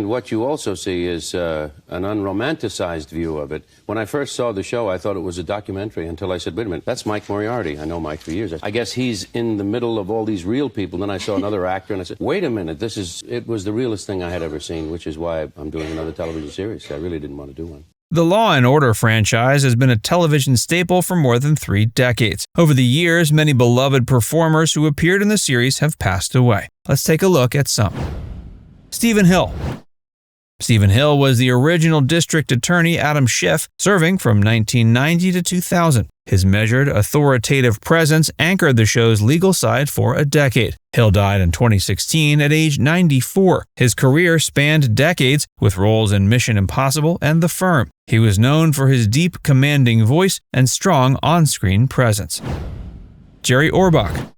And what you also see is an unromanticized view of it. When I first saw the show, I thought it was a documentary until I said, wait a minute, that's Mike Moriarty. I know Mike for years. I guess he's in the middle of all these real people. Then I saw another actor, and I said, wait a minute, it was the realest thing I had ever seen, which is why I'm doing another television series. I really didn't want to do one. The Law and Order franchise has been a television staple for more than 3 decades. Over the years, many beloved performers who appeared in the series have passed away. Let's take a look at some. Stephen Hill. Stephen Hill was the original district attorney Adam Schiff, serving from 1990 to 2000. His measured, authoritative presence anchored the show's legal side for a decade. Hill died in 2016 at age 94. His career spanned decades, with roles in Mission Impossible and The Firm. He was known for his deep, commanding voice and strong on-screen presence. Jerry Orbach.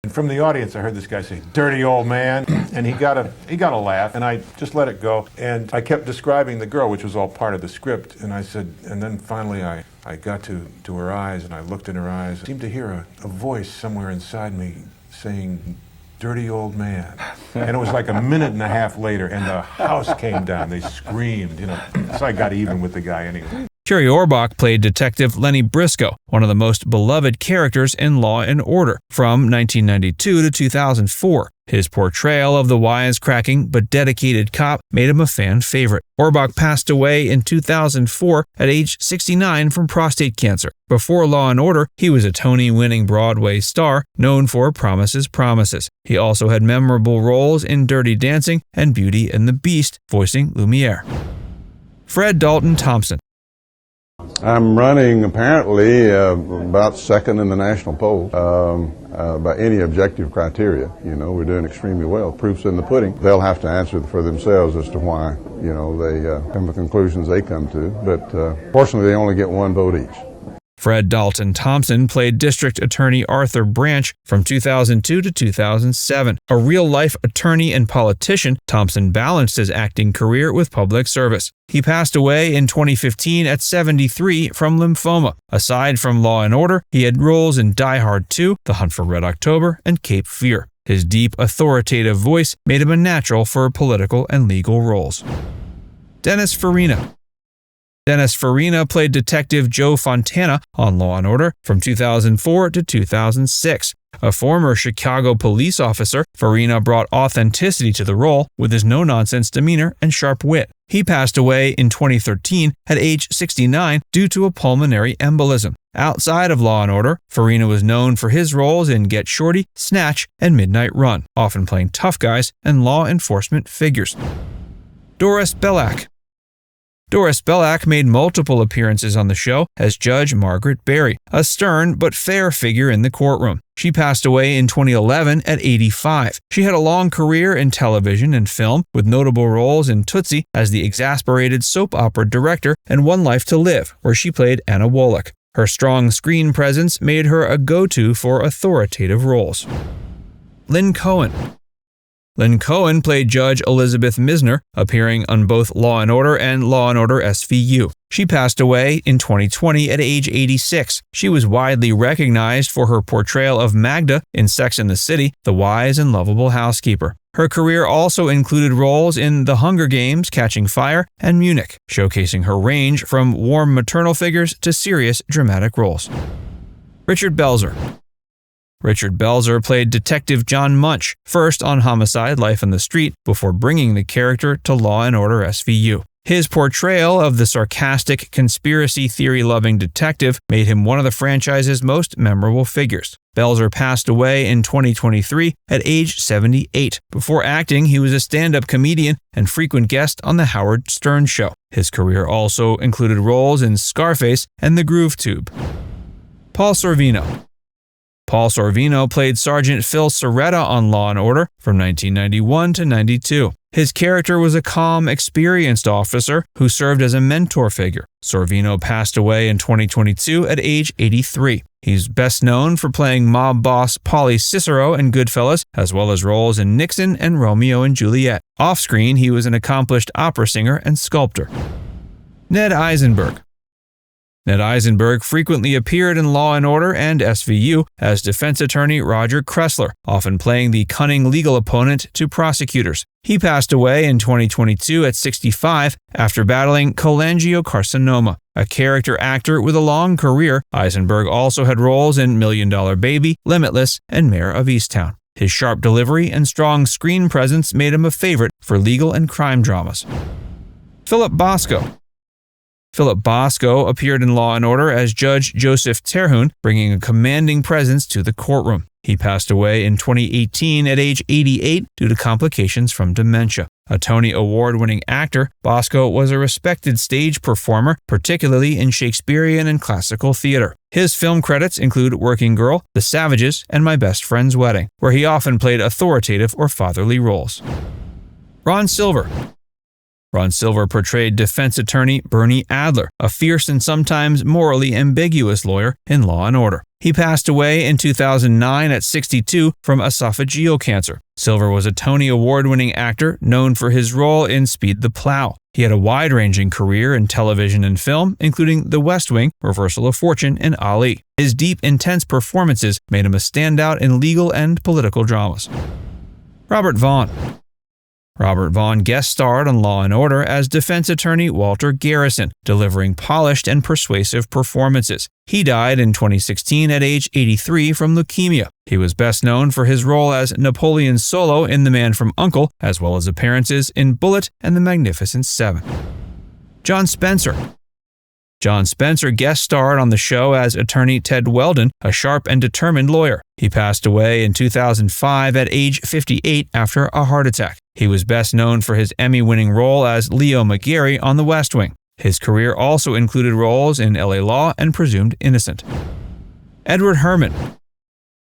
And from the audience, I heard this guy say, "Dirty old man," and he got a laugh, and I just let it go. And I kept describing the girl, which was all part of the script, and I said, and then finally I got to her eyes, and I looked in her eyes. I seemed to hear a voice somewhere inside me saying, "Dirty old man." And it was like a minute and a half later, and the house came down. They screamed, So I got even with the guy anyway. Jerry Orbach played Detective Lenny Briscoe, one of the most beloved characters in Law and Order, from 1992 to 2004. His portrayal of the wisecracking but dedicated cop made him a fan favorite. Orbach passed away in 2004 at age 69 from prostate cancer. Before Law and Order, he was a Tony-winning Broadway star known for Promises, Promises. He also had memorable roles in Dirty Dancing and Beauty and the Beast, voicing Lumiere. Fred Dalton Thompson. I'm running apparently about second in the national poll by any objective criteria. We're doing extremely well. Proof's in the pudding. They'll have to answer for themselves as to why, they come to conclusions they come to. But fortunately, they only get 1 vote each. Fred Dalton Thompson played District Attorney Arthur Branch from 2002 to 2007. A real-life attorney and politician, Thompson balanced his acting career with public service. He passed away in 2015 at 73 from lymphoma. Aside from Law and Order, he had roles in Die Hard 2, The Hunt for Red October, and Cape Fear. His deep, authoritative voice made him a natural for political and legal roles. Dennis Farina. Dennis Farina played Detective Joe Fontana on Law & Order from 2004 to 2006. A former Chicago police officer, Farina brought authenticity to the role with his no-nonsense demeanor and sharp wit. He passed away in 2013 at age 69 due to a pulmonary embolism. Outside of Law & Order, Farina was known for his roles in Get Shorty, Snatch, and Midnight Run, often playing tough guys and law enforcement figures. Doris Belack. Doris Belack made multiple appearances on the show as Judge Margaret Berry, a stern but fair figure in the courtroom. She passed away in 2011 at 85. She had a long career in television and film, with notable roles in Tootsie as the exasperated soap opera director and One Life to Live, where she played Anna Woloch. Her strong screen presence made her a go-to for authoritative roles. Lynn Cohen. Lynn Cohen played Judge Elizabeth Misner, appearing on both Law & Order and Law & Order SVU. She passed away in 2020 at age 86. She was widely recognized for her portrayal of Magda in Sex and the City, the wise and lovable housekeeper. Her career also included roles in The Hunger Games, Catching Fire, and Munich, showcasing her range from warm maternal figures to serious dramatic roles. Richard Belzer. Richard Belzer played Detective John Munch, first on Homicide: Life on the Street, before bringing the character to Law & Order SVU. His portrayal of the sarcastic, conspiracy theory-loving detective made him one of the franchise's most memorable figures. Belzer passed away in 2023 at age 78. Before acting, he was a stand-up comedian and frequent guest on The Howard Stern Show. His career also included roles in Scarface and The Groove Tube. Paul Sorvino. Paul Sorvino played Sergeant Phil Soretta on Law & Order from 1991 to 92. His character was a calm, experienced officer who served as a mentor figure. Sorvino passed away in 2022 at age 83. He's best known for playing mob boss Paulie Cicero in Goodfellas, as well as roles in Nixon and Romeo and Juliet. Off-screen, he was an accomplished opera singer and sculptor. Ned Eisenberg. Ned Eisenberg frequently appeared in Law & Order and SVU as defense attorney Roger Kressler, often playing the cunning legal opponent to prosecutors. He passed away in 2022 at 65 after battling cholangiocarcinoma. A character actor with a long career, Eisenberg also had roles in $1 Million Baby, Limitless, and Mayor of Easttown. His sharp delivery and strong screen presence made him a favorite for legal and crime dramas. Philip Bosco. Philip Bosco appeared in Law & Order as Judge Joseph Terhune, bringing a commanding presence to the courtroom. He passed away in 2018 at age 88 due to complications from dementia. A Tony Award-winning actor, Bosco was a respected stage performer, particularly in Shakespearean and classical theater. His film credits include Working Girl, The Savages, and My Best Friend's Wedding, where he often played authoritative or fatherly roles. Ron Silver. Ron Silver portrayed defense attorney Bernie Adler, a fierce and sometimes morally ambiguous lawyer in Law & Order. He passed away in 2009 at 62 from esophageal cancer. Silver was a Tony Award-winning actor known for his role in Speed the Plow. He had a wide-ranging career in television and film, including The West Wing, Reversal of Fortune, and Ali. His deep, intense performances made him a standout in legal and political dramas. Robert Vaughn. Robert Vaughn guest starred on Law & Order as defense attorney Walter Garrison, delivering polished and persuasive performances. He died in 2016 at age 83 from leukemia. He was best known for his role as Napoleon Solo in The Man from U.N.C.L.E., as well as appearances in Bullitt and The Magnificent Seven. John Spencer. John Spencer guest starred on the show as attorney Ted Weldon, a sharp and determined lawyer. He passed away in 2005 at age 58 after a heart attack. He was best known for his Emmy-winning role as Leo McGarry on The West Wing. His career also included roles in L.A. Law and Presumed Innocent. Edward Herrmann.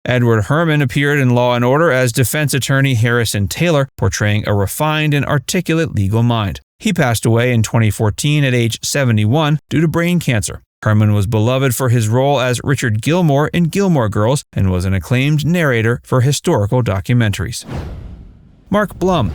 Edward Herrmann appeared in Law & Order as defense attorney Harrison Taylor, portraying a refined and articulate legal mind. He passed away in 2014 at age 71 due to brain cancer. Herrmann was beloved for his role as Richard Gilmore in Gilmore Girls and was an acclaimed narrator for historical documentaries. Mark Blum.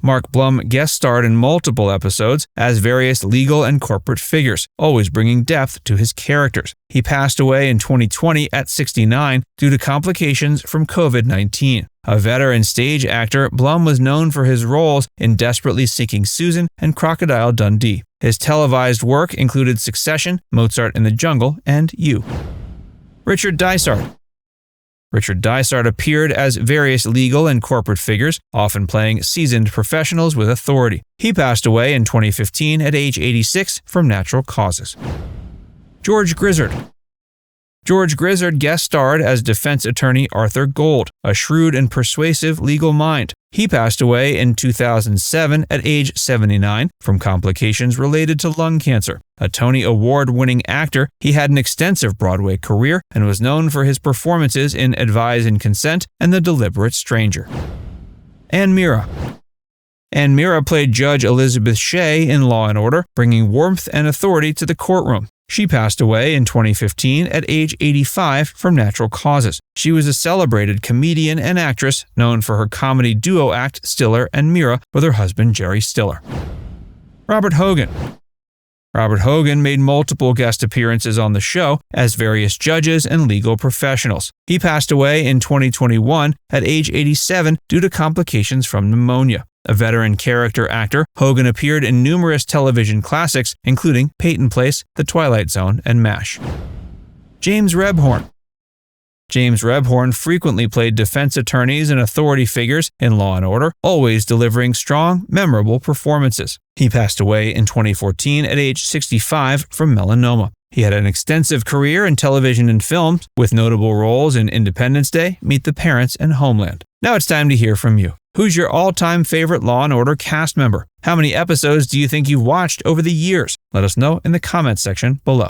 Mark Blum guest starred in multiple episodes as various legal and corporate figures, always bringing depth to his characters. He passed away in 2020 at 69 due to complications from COVID-19. A veteran stage actor, Blum was known for his roles in Desperately Seeking Susan and Crocodile Dundee. His televised work included Succession, Mozart in the Jungle, and You. Richard Dysart. Richard Dysart appeared as various legal and corporate figures, often playing seasoned professionals with authority. He passed away in 2015 at age 86 from natural causes. George Grizzard. George Grizzard guest starred as defense attorney Arthur Gold, a shrewd and persuasive legal mind. He passed away in 2007 at age 79 from complications related to lung cancer. A Tony Award-winning actor, he had an extensive Broadway career and was known for his performances in Advise and Consent and The Deliberate Stranger. Ann Meara. Ann Meara played Judge Elizabeth Shea in Law & Order, bringing warmth and authority to the courtroom. She passed away in 2015 at age 85 from natural causes. She was a celebrated comedian and actress known for her comedy duo act Stiller and Meara with her husband Jerry Stiller. Robert Hogan. Robert Hogan made multiple guest appearances on the show as various judges and legal professionals. He passed away in 2021 at age 87 due to complications from pneumonia. A veteran character actor, Hogan appeared in numerous television classics, including Peyton Place, The Twilight Zone, and MASH. James Rebhorn. James Rebhorn frequently played defense attorneys and authority figures in Law & Order, always delivering strong, memorable performances. He passed away in 2014 at age 65 from melanoma. He had an extensive career in television and film, with notable roles in Independence Day, Meet the Parents, and Homeland. Now it's time to hear from you. Who's your all-time favorite Law & Order cast member? How many episodes do you think you've watched over the years? Let us know in the comments section below.